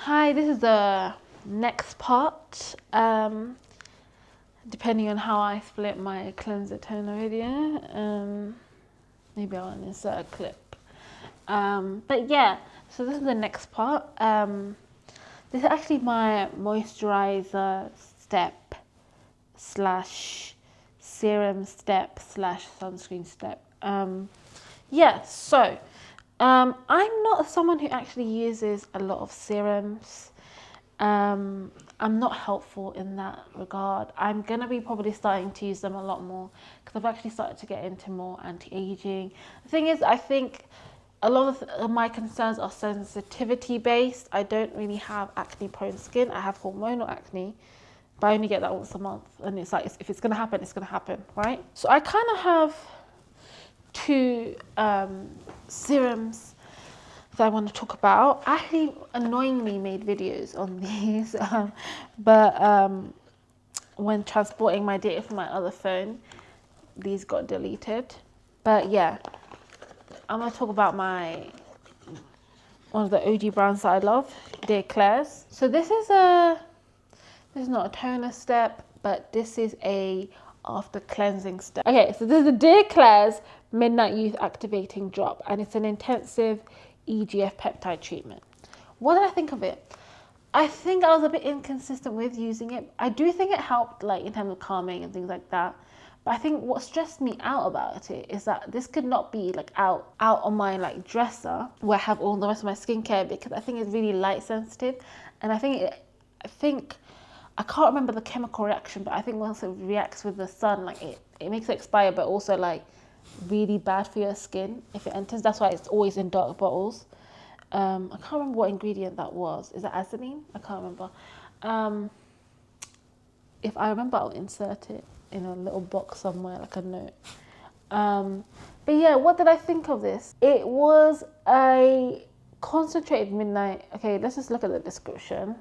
Hi, this is the next part. Depending on how I split my cleanser toner video, maybe I'll insert a clip. But yeah, so this is the next part. This is actually my moisturizer step slash serum step slash sunscreen step. Yeah, so I'm not someone who actually uses a lot of serums. I'm not helpful in that regard. I'm going to be probably starting to use them a lot more because I've actually started to get into more anti-aging. The thing is, I think a lot of my concerns are sensitivity based. I don't really have acne prone skin. I have hormonal acne, but I only get that once a month. And it's like, if it's going to happen, it's going to happen, right? So I kind of have two serums that I want to talk about. I actually annoyingly made videos on these, but when transporting my data from my other phone, these got deleted. But yeah, I'm going to talk about one of the OG brands that I love, Klairs. So this is not a toner step, but this is a after cleansing step. Okay, so this is the Klairs Midnight Youth Activating Drop, and it's an intensive EGF peptide treatment. What did I think of it? I think I was a bit inconsistent with using it. I do think it helped, like in terms of calming and things like that. But I think what stressed me out about it is that this could not be like out on my like dresser where I have all the rest of my skincare, because I think it's really light sensitive, and I think I can't remember the chemical reaction, but I think once it reacts with the sun, like it makes it expire, but also like really bad for your skin if it enters. That's why it's always in dark bottles. I can't remember what ingredient that was. Is that acetylene? I can't remember. If I remember, I'll insert it in a little box somewhere, like a note. But yeah, what did I think of this? It was a concentrated midnight. Okay, let's just look at the description.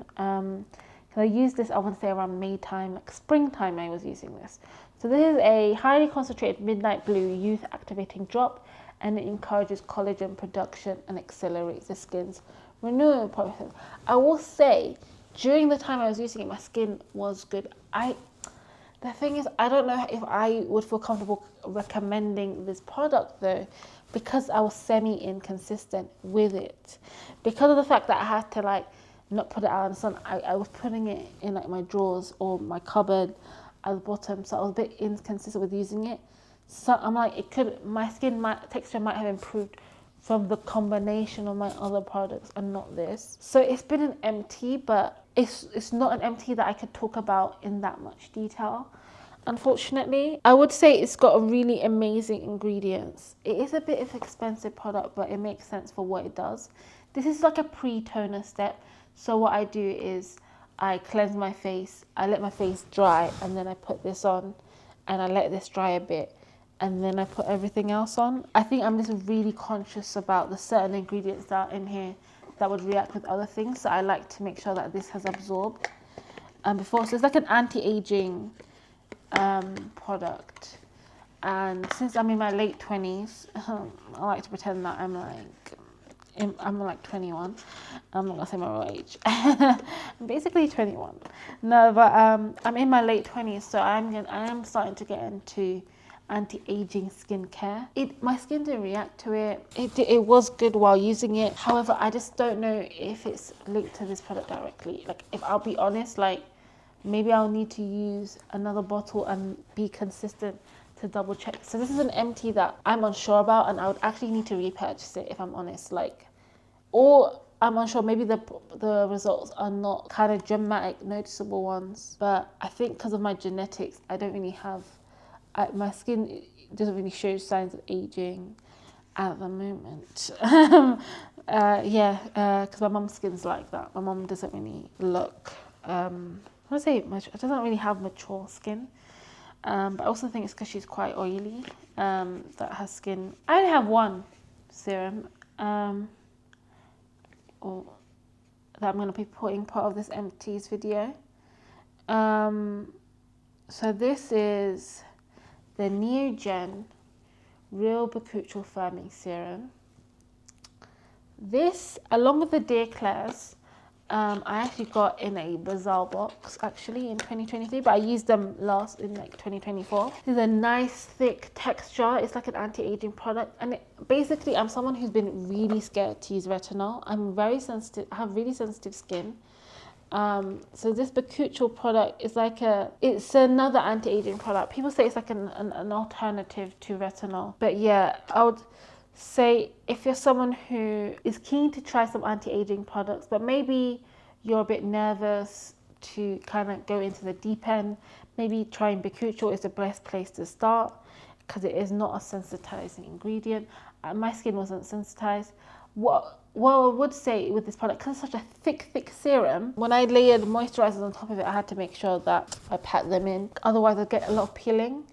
I used this, I want to say around May time, like springtime I was using this. So this is a highly concentrated midnight blue youth activating drop, and it encourages collagen production and accelerates the skin's renewal process. I will say, during the time I was using it, my skin was good. The thing is, I don't know if I would feel comfortable recommending this product though, because I was semi-inconsistent with it. Because of the fact that I had to like not put it out in the sun, I was putting it in like my drawers or my cupboard at the bottom, so I was a bit inconsistent with using it. So I'm like, my skin texture might have improved from the combination of my other products and not this. So it's been an empty, but it's not an empty that I could talk about in that much detail, unfortunately. I would say it's got a really amazing ingredients. It is a bit of an expensive product, but it makes sense for what it does. This is like a pre-toner step. So what I do is I cleanse my face, I let my face dry, and then I put this on, and I let this dry a bit, and then I put everything else on. I think I'm just really conscious about the certain ingredients that are in here that would react with other things. So I like to make sure that this has absorbed before. So it's like an anti-aging product. And since I'm in my late 20s, I like to pretend that I'm like 21. I'm not gonna say my real age. I'm basically 21. No, but I'm in my late 20s, so I am starting to get into anti-aging skincare. My skin didn't react to it. It was good while using it. However, I just don't know if it's linked to this product directly. Like, if I'll be honest, like maybe I'll need to use another bottle and be consistent to double check. So this is an empty that I'm unsure about, and I would actually need to repurchase it if I'm honest. Like, or I'm unsure, maybe the results are not kind of dramatic, noticeable ones. But I think because of my genetics, I don't really have, my skin doesn't really show signs of aging at the moment. Because my mum's skin's like that. My mum doesn't really look, I want to say much, it doesn't really have mature skin. But I also think it's because she's quite oily, that her skin. I only have one serum, that I'm going to be putting part of this empties video. So this is the NEOGEN Real Bakuchiol Firming Serum. This, along with the Klairs, I actually got in a Bazaar box actually in 2023, but I used them last in like 2024. It's a nice thick texture. It's like an anti-aging product, and basically I'm someone who's been really scared to use retinol. I'm very sensitive. I have really sensitive skin. So this Bakuchiol product is like it's another anti-aging product. People say it's like an alternative to retinol, but yeah, I would say if you're someone who is keen to try some anti-aging products, but maybe you're a bit nervous to kind of go into the deep end, maybe trying Bakuchiol is the best place to start because it is not a sensitizing ingredient. My skin wasn't sensitized. What I would say with this product, because it's such a thick serum, when I layered moisturizers on top of it, I had to make sure that I pat them in. Otherwise, I'd get a lot of peeling.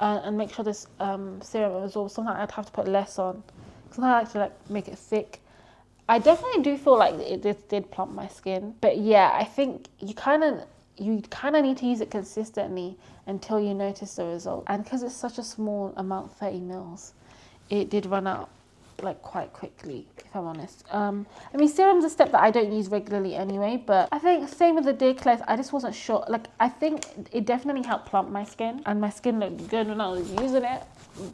And make sure this serum absorbs. Sometimes I'd have to put less on. Sometimes I like to like make it thick. I definitely do feel like it did plump my skin. But yeah, I think you kind of need to use it consistently until you notice the result. And because it's such a small amount, 30 mils, it did run out like quite quickly, if I'm honest. I mean, serum's a step that I don't use regularly anyway, but I think same with the day Klairs, I just wasn't sure. Like, I think it definitely helped plump my skin, and my skin looked good when I was using it.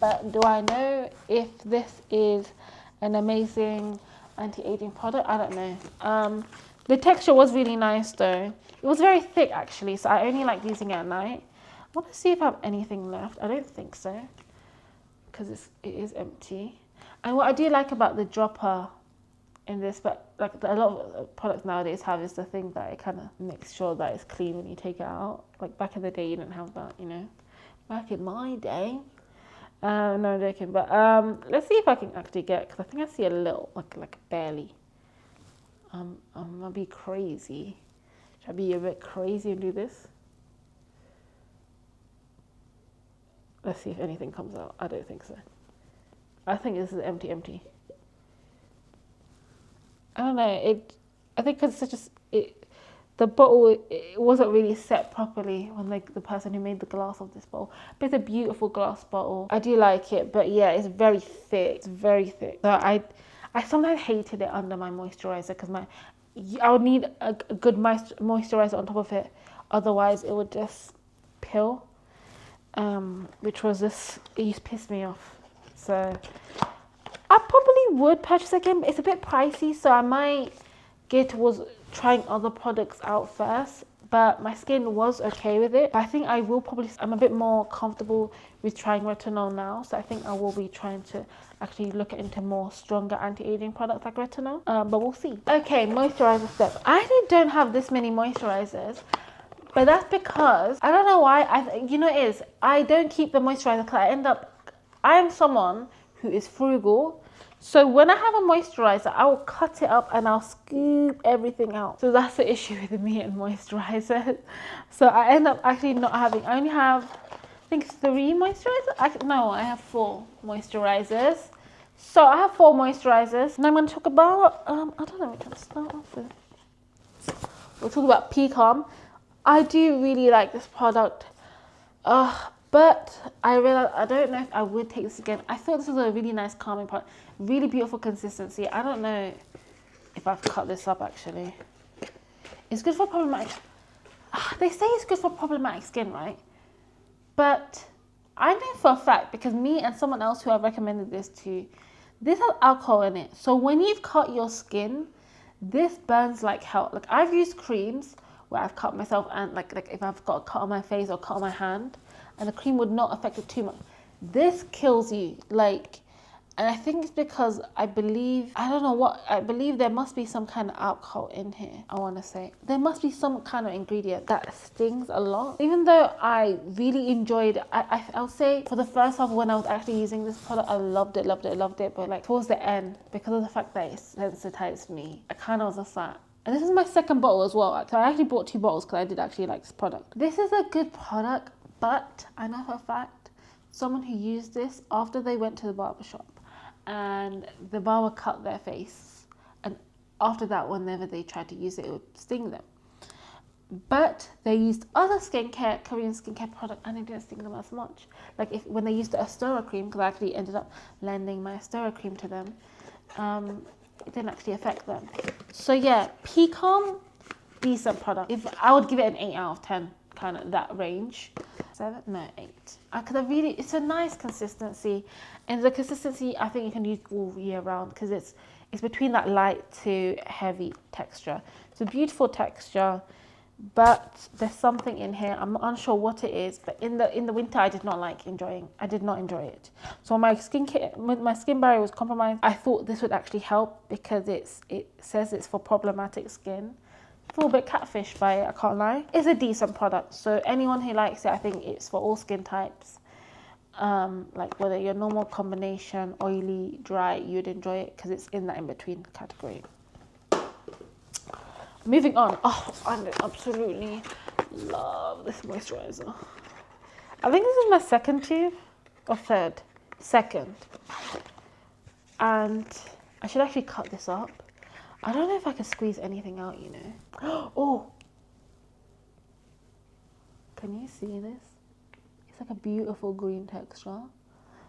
But do I know if this is an amazing anti-aging product? I don't know. The texture was really nice though. It was very thick actually, so I only like using it at night. I want to see if I have anything left. I don't think so, because it is empty. And what I do like about the dropper in this, but like a lot of products nowadays have, is the thing that it kind of makes sure that it's clean when you take it out. Like back in the day, you didn't have that, you know. Back in my day. No, I'm joking. But let's see if I can actually get, because I think I see a little, like barely. I'm gonna be crazy. Should I be a bit crazy and do this? Let's see if anything comes out. I don't think so. I think this is empty. I don't know. I think because it's such the bottle, it wasn't really set properly when the person who made the glass of this bottle. But it's a beautiful glass bottle. I do like it, but yeah, it's very thick. It's very thick. So I sometimes hated it under my moisturizer because I would need a good moisturizer on top of it. Otherwise, it would just peel. Which was this. It used to piss me off. So I probably would purchase again, but it's a bit pricey, so I might gear towards trying other products out first. But my skin was okay with it. I think I will I'm a bit more comfortable with trying retinol now, so I think I will be trying to actually look into more stronger anti-aging products like retinol. But we'll see. Okay, moisturizer step. I actually don't have this many moisturizers, but that's because I don't know why. I don't keep the moisturizer because I am someone who is frugal. So when I have a moisturizer, I will cut it up and I'll scoop everything out. So that's the issue with me and moisturizers. So I end up actually not having, I only have, I think 3 moisturizers. No, I have 4 moisturizers. So I have 4 moisturizers. And I'm going to talk about, I don't know which one to start off with. We'll talk about P-Calm. I do really like this product. But I realized I don't know if I would take this again. I thought this was a really nice calming product. Really beautiful consistency. I don't know if I've cut this up actually. It's good for problematic. They say it's good for problematic skin, right? But I know for a fact, because me and someone else who I recommended this to, this has alcohol in it. So when you've cut your skin, this burns like hell. Like I've used creams where I've cut myself, and like if I've got a cut on my face or cut on my hand, and the cream would not affect it too much. This kills you, and I think it's because I believe there must be some kind of alcohol in here. I want to say there must be some kind of ingredient that stings a lot. Even though I really enjoyed it, I'll say for the first half when I was actually using this product, I loved it. But like towards the end, because of the fact that it sensitized me, I kind of was just like. And this is my second bottle as well. So I actually bought 2 bottles because I did actually like this product. This is a good product, but I know for a fact someone who used this after they went to the barbershop and the barber cut their face, and after that, whenever they tried to use it, it would sting them. But they used other Korean skincare product, and it didn't sting them as much. Like when they used the Astora cream, because I actually ended up lending my Astora cream to them. it didn't actually affect them. So yeah, Pecan, decent product. If I would give it an 8 out of 10, kind of that range. 7? No, 8. It's a nice consistency, and the consistency I think you can use all year round because it's between that light to heavy texture. It's a beautiful texture, but there's something in here. I'm not unsure what it is, but in the winter I did not enjoy it. So when my skin barrier was compromised, I thought this would actually help because it says it's for problematic skin. I feel a bit catfished by it, I can't lie. It's a decent product, so anyone who likes it, I think it's for all skin types. Like whether you're normal, combination, oily, dry, you'd enjoy it because it's in that in-between category. Moving on. Oh, I absolutely love this moisturizer. I think this is my second tube or third. Second. And I should actually cut this up. I don't know if I can squeeze anything out, you know. Oh! Can you see this? It's like a beautiful green texture.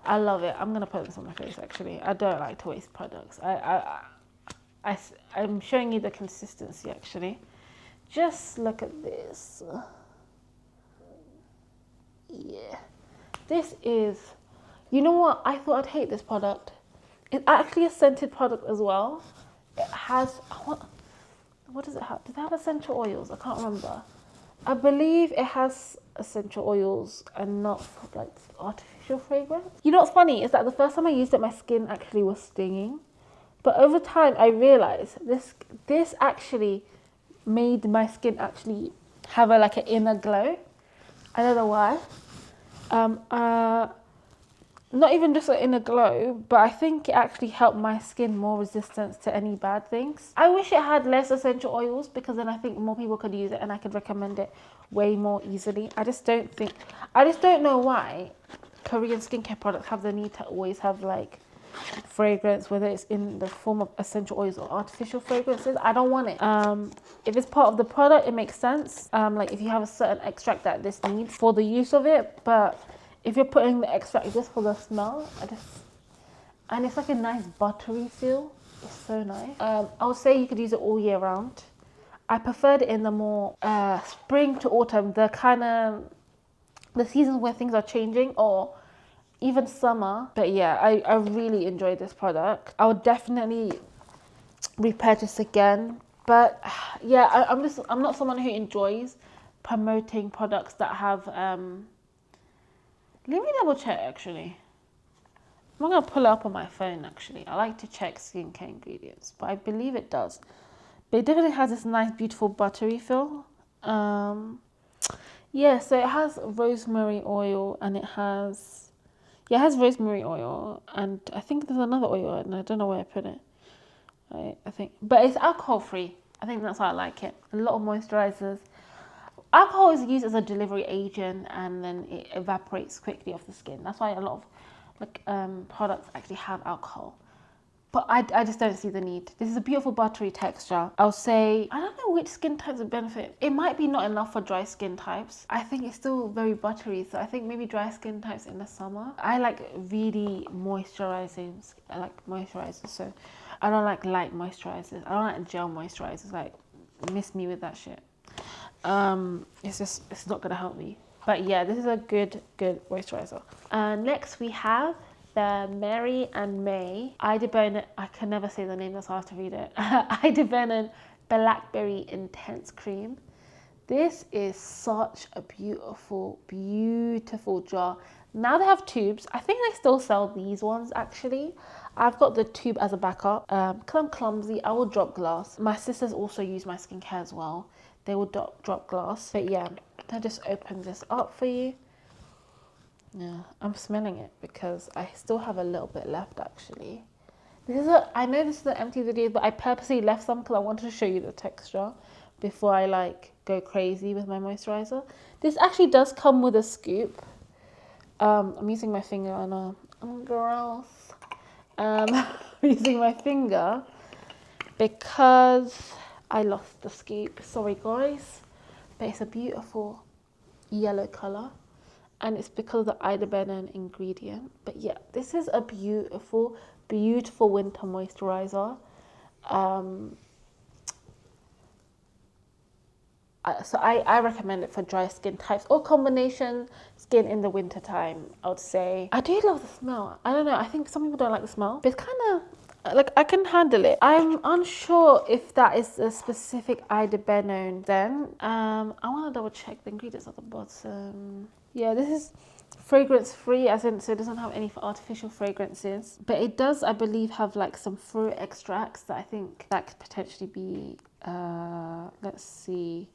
I love it. I'm going to put this on my face, actually. I don't like to waste products. I'm showing you the consistency, actually. Just look at this. Yeah. This is... You know what? I thought I'd hate this product. It's actually a scented product as well. It has... What does it have? Does it have essential oils? I can't remember. I believe it has essential oils and not like artificial fragrance. You know what's funny is that the first time I used it, my skin actually was stinging. But over time, I realized this actually made my skin actually have like an inner glow. I don't know why. Not even just an inner glow, but I think it actually helped my skin more resistant to any bad things. I wish it had less essential oils because then I think more people could use it and I could recommend it way more easily. I just don't know why Korean skincare products have the need to always have like fragrance, whether it's in the form of essential oils or artificial fragrances. I don't want it. If it's part of the product, it makes sense. Like if you have a certain extract that this needs for the use of it, but if you're putting the extract just for the smell, and it's like a nice buttery feel. It's so nice. I would say you could use it all year round. I preferred it in the more spring to autumn, the seasons where things are changing, or even summer. But yeah, I really enjoyed this product. I would definitely repurchase again. But yeah, I'm not someone who enjoys promoting products that have let me double check actually. I'm not gonna pull it up on my phone actually. I like to check skincare ingredients, but I believe it does. But it definitely has this nice beautiful buttery feel. Yeah, so it has rosemary oil and it has rosemary oil, and I think there's another oil and I don't know where I put it. I think, but it's alcohol free. I think that's why I like it. A lot of moisturizers. Alcohol is used as a delivery agent and then it evaporates quickly off the skin. That's why a lot of products actually have alcohol. But I just don't see the need. This is a beautiful buttery texture. I'll say, I don't know which skin types would benefit. It might be not enough for dry skin types. I think it's still very buttery, so I think maybe dry skin types in the summer. I like really moisturizing, I like moisturizers, so I don't like light moisturizers. I don't like gel moisturizers, like miss me with that shit. It's not gonna help me. But yeah, this is a good moisturizer. Next we have the Mary&May Idebenone, I can never say the name, that's hard to read it. Idebenone Blackberry Intense Cream. This is such a beautiful jar. Now they have tubes. I think they still sell these ones actually. I've got the tube as a backup. Because I'm clumsy, I will drop glass. My sisters also use my skincare as well. They will drop glass. But yeah, I'll just open this up for you. Yeah, I'm smelling it because I still have a little bit left actually. I know this is an empty video, but I purposely left some because I wanted to show you the texture before I like go crazy with my moisturizer. This actually does come with a scoop. I'm using my finger on gross. I'm using my finger because I lost the scoop. Sorry guys, but it's a beautiful yellow color. And it's because of the Idebenone ingredient. But yeah, this is a beautiful winter moisturizer. So I recommend it for dry skin types or combination skin in the winter time. I would say I do love the smell. I don't know. I think some people don't like the smell, but it's kind of like I can handle it. I'm unsure if that is a specific Idebenone. Then I want to double check the ingredients at the bottom. Yeah, this is fragrance free, as in so it doesn't have any artificial fragrances, but it does, I believe, have like some fruit extracts that I think that could potentially be. Let's see.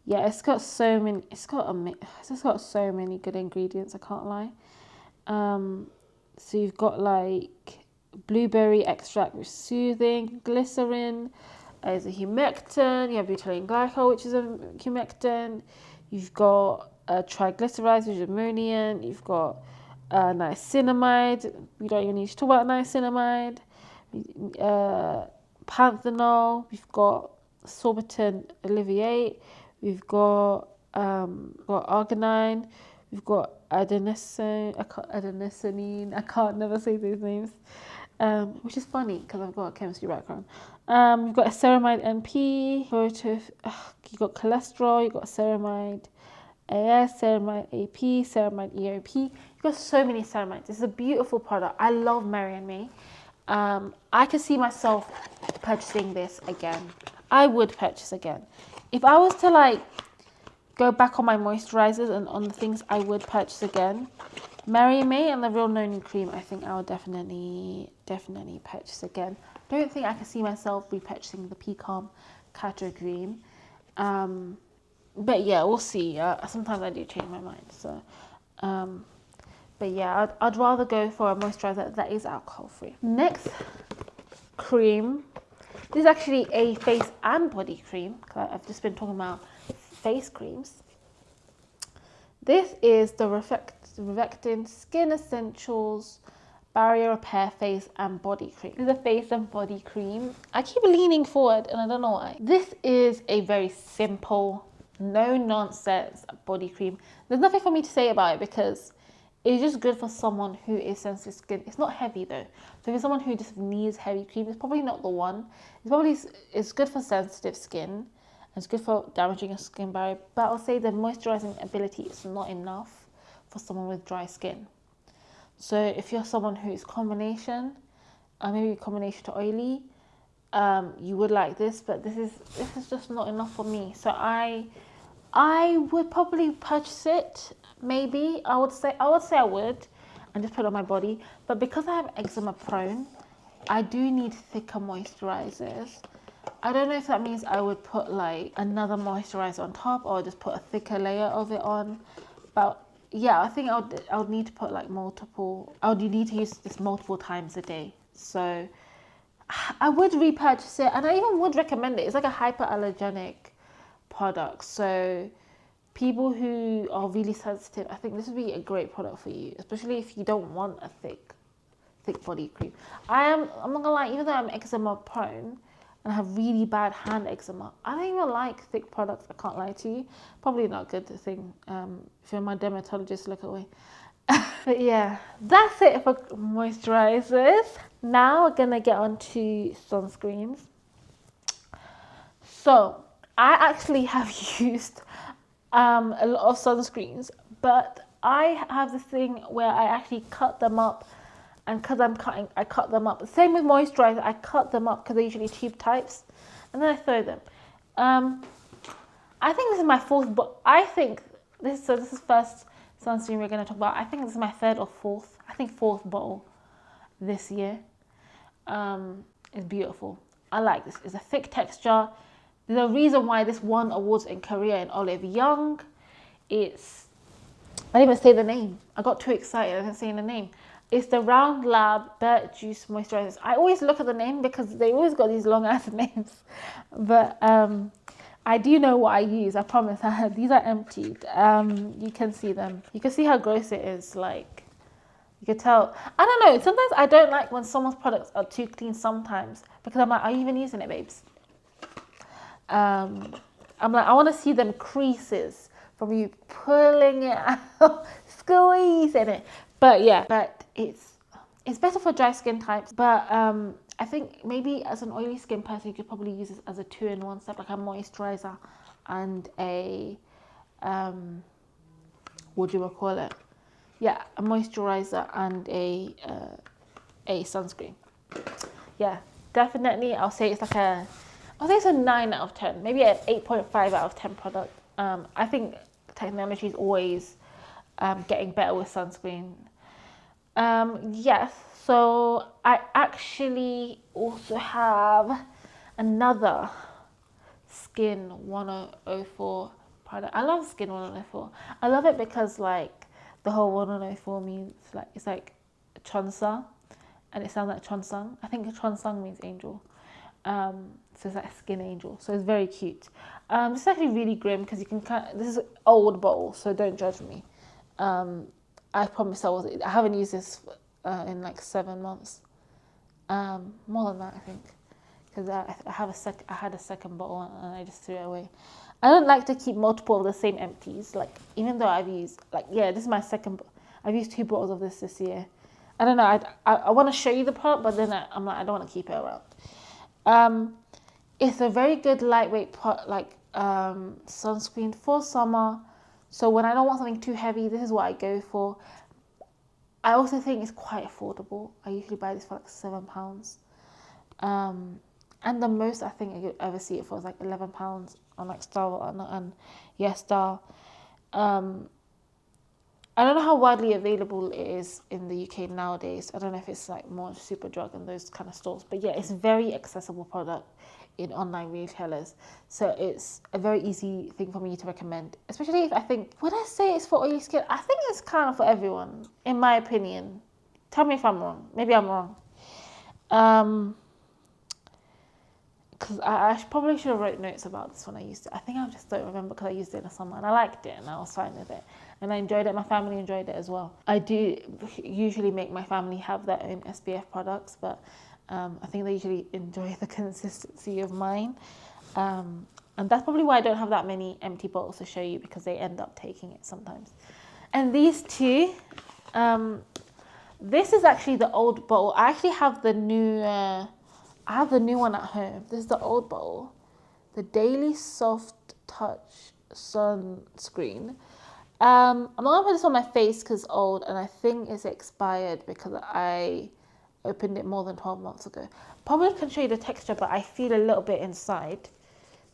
Yeah, it's got so many. It's just got so many good ingredients. I can't lie. So you've got like blueberry extract, which is soothing. Glycerin is a humectant. You have butylene glycol, which is a humectant. You've got triglycerides, which is emollient. You've got niacinamide. We don't even need to talk about niacinamide. Panthenol. We've got sorbitan alleviate. We've got arginine. We've got adenosine. I can't never say these names, which is funny because I've got a chemistry background. We've got a ceramide NP. You've got cholesterol. You've got ceramide AS, ceramide AP, ceramide EOP. You've got so many ceramides. It's a beautiful product. I love Mary&May. I could see myself purchasing this again. I would purchase again. If I was to like go back on my moisturizers and on the things I would purchase again, Mary&May and the Real Noni cream, I think I would definitely purchase again. Don't think I can see myself repurchasing the Pecan Cato cream. But yeah, we'll see. Sometimes I do change my mind. So, but yeah, I'd rather go for a moisturizer that is alcohol free. Next cream. This is actually a face and body cream. I've just been talking about face creams. This is the ROVECTIN Skin Essentials Barrier Repair Face and Body Cream. This is a face and body cream. I keep leaning forward and I don't know why. This is a very simple, no nonsense body cream. There's nothing for me to say about it because it's just good for someone who is sensitive skin. It's not heavy though. So if you're someone who just needs heavy cream, it's probably not the one. It's good for sensitive skin. It's good for damaging a skin barrier. But I'll say the moisturizing ability is not enough for someone with dry skin. So if you're someone who is combination, maybe combination to oily, you would like this, but this is just not enough for me. So I would probably purchase it. Maybe I would say I would, and just put it on my body. But because I am eczema prone, I do need thicker moisturizers. I don't know if that means I would put like another moisturizer on top or just put a thicker layer of it on. But yeah, I think I would need to put like multiple. I would need to use this multiple times a day. So I would repurchase it, and I even would recommend it. It's like a hyperallergenic product. So people who are really sensitive, I think this would be a great product for you, especially if you don't want a thick body cream. I'm not gonna lie, even though I'm eczema prone and I have really bad hand eczema, I don't even like thick products. I can't lie to you. Probably not a good thing. If you're my dermatologist, look away. But yeah, that's it for moisturizers. Now we're gonna get on to sunscreens. So I actually have used a lot of sunscreens, but I have this thing where I actually cut them up, and because I'm cutting, I cut them up. Same with moisturizer, I cut them up because they're usually tube types, and then I throw them. I think this is my fourth, but I think this is first sunscreen we're going to talk about. I think this is my third or fourth, fourth bottle this year. It's beautiful. I like this. It's a thick texture. There's a reason why this won awards in Korea in Olive Young. I didn't even say the name. I got too excited. I didn't say the name. It's the Round Lab Birch Juice Moisturizers. I always look at the name because they always got these long ass names. But I do know what I use. I promise. These are emptied. You can see them. You can see how gross it is. Like, you can tell. I don't know. Sometimes I don't like when someone's products are too clean sometimes because I'm like, are you even using it, babes? I'm like, I want to see them creases from you pulling it out, squeezing it. But yeah, but it's better for dry skin types. But I think maybe as an oily skin person, you could probably use this as a 2-in-1 step, like a moisturizer and a, what do you call it? Yeah, a moisturizer and a sunscreen. Yeah, definitely. I'll say it's a 9 out of 10, maybe an 8.5 out of 10 product. I think technology is always getting better with sunscreen. Yes, so I actually also have another Skin 1004 product. I love Skin 1004. I love it because like the whole 1004 means like it's like Chonsa, and it sounds like Chonsung. I think Chonsung means angel. So it's like Skin Angel. So it's very cute. This is actually really grim because you can this is an old bottle, so don't judge me. I promise I haven't used this in like 7 months. More than that, I think, because I had a second bottle and I just threw it away. I don't like to keep multiple of the same empties. Like even though I've used this is my second. I've used 2 bottles of this year. I don't know. I want to show you the product, but then I'm like I don't want to keep it around. It's a very good lightweight sunscreen for summer. So when I don't want something too heavy, this is what I go for. I also think it's quite affordable. I usually buy this for like £7. And the most I think I could ever see it for is like £11 on like Star and Star. I don't know how widely available it is in the UK nowadays. I don't know if it's like more Superdrug and those kind of stores. But yeah, it's a very accessible product in online retailers. So it's a very easy thing for me to recommend. Especially if would I say it's for oily skin? I think it's kind of for everyone, in my opinion. Tell me if I'm wrong. Maybe I'm wrong. Because I probably should have wrote notes about this when I used it. I think I just don't remember because I used it in the summer and I liked it and I was fine with it. And I enjoyed it. My family enjoyed it as well. I do usually make my family have their own SPF products, but I think they usually enjoy the consistency of mine. And that's probably why I don't have that many empty bottles to show you, because they end up taking it sometimes. And these two, this is actually the old bottle. I actually have the new... I have the new one at home. This is the old bottle. The Daily Soft Touch Sunscreen. I'm not going to put this on my face because it's old, and I think it's expired because I opened it more than 12 months ago. Probably can show you the texture, but I feel a little bit inside.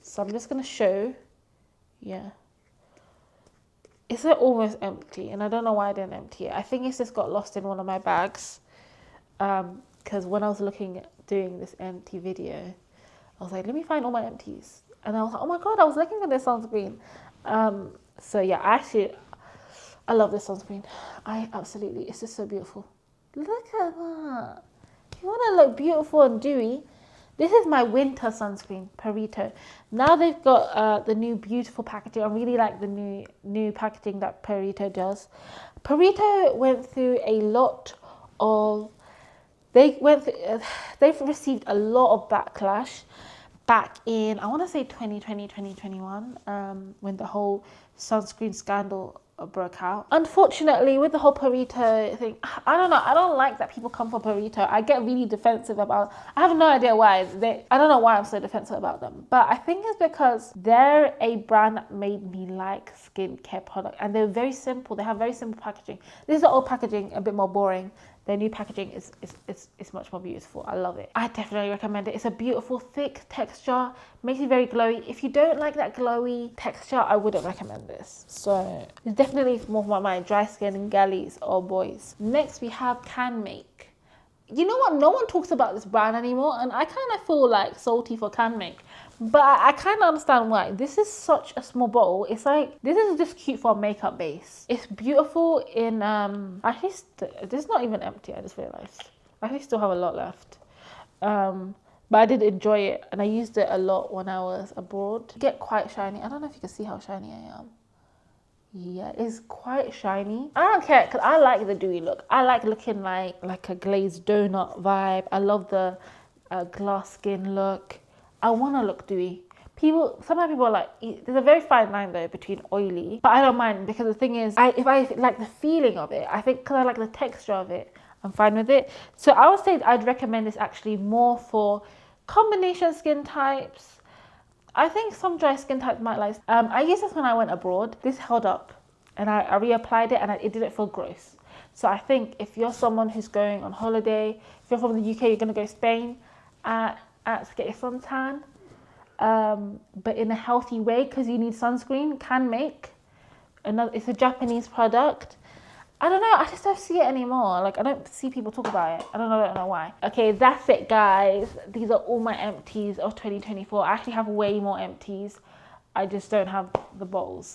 So I'm just going to show. Yeah. It's almost empty, and I don't know why I didn't empty it. I think it's just got lost in one of my bags. Because when I was doing this empty video, I was like, let me find all my empties. And I was like, oh my God, I was looking at this sunscreen. So yeah, I love this sunscreen. It's just so beautiful. Look at that. If you want to look beautiful and dewy, this is my winter sunscreen, PURITO. Now they've got the new beautiful packaging. I really like the new packaging that PURITO does. PURITO went through a lot of... they've received a lot of backlash back in, I want to say 2020, 2021, when the whole sunscreen scandal broke out. Unfortunately, with the whole PURITO thing, I don't know. I don't like that people come for PURITO. I get really defensive about. I have no idea why. I don't know why I'm so defensive about them. But I think it's because they're a brand that made me like skincare product, and they're very simple. They have very simple packaging. This is the old packaging, a bit more boring. Their new packaging is much more beautiful. I love it. I definitely recommend it. It's a beautiful, thick texture. Makes it very glowy. If you don't like that glowy texture, I wouldn't recommend this. So it's definitely more for my dry skin and galleys or boys. Next, we have CANMAKE. You know what? No one talks about this brand anymore, and I kind of feel like salty for CANMAKE. But I kind of understand why. This is such a small bottle. It's like, this is just cute for a makeup base. It's beautiful in, actually, this is not even empty, I just realized. I actually still have a lot left. But I did enjoy it, and I used it a lot when I was abroad. Get quite shiny. I don't know if you can see how shiny I am. Yeah, it's quite shiny. I don't care, because I like the dewy look. I like looking like a glazed donut vibe. I love the glass skin look. I want to look dewy. Sometimes people are like, there's a very fine line though between oily, but I don't mind, because the thing is, if I like the feeling of it, I think because I like the texture of it, I'm fine with it. So I would say I'd recommend this actually more for combination skin types. I think some dry skin types might like. I used this when I went abroad. This held up, and I reapplied it, and it didn't feel gross. So I think if you're someone who's going on holiday, if you're from the UK, you're gonna go to Spain, to get your suntan, but in a healthy way because you need sunscreen. CANMAKE, it's a Japanese product. I don't know, I just don't see it anymore. Like, I don't see people talk about it. I don't know why. Okay, that's it, guys. These are all my empties of 2024. I actually have way more empties. I just don't have the bottles.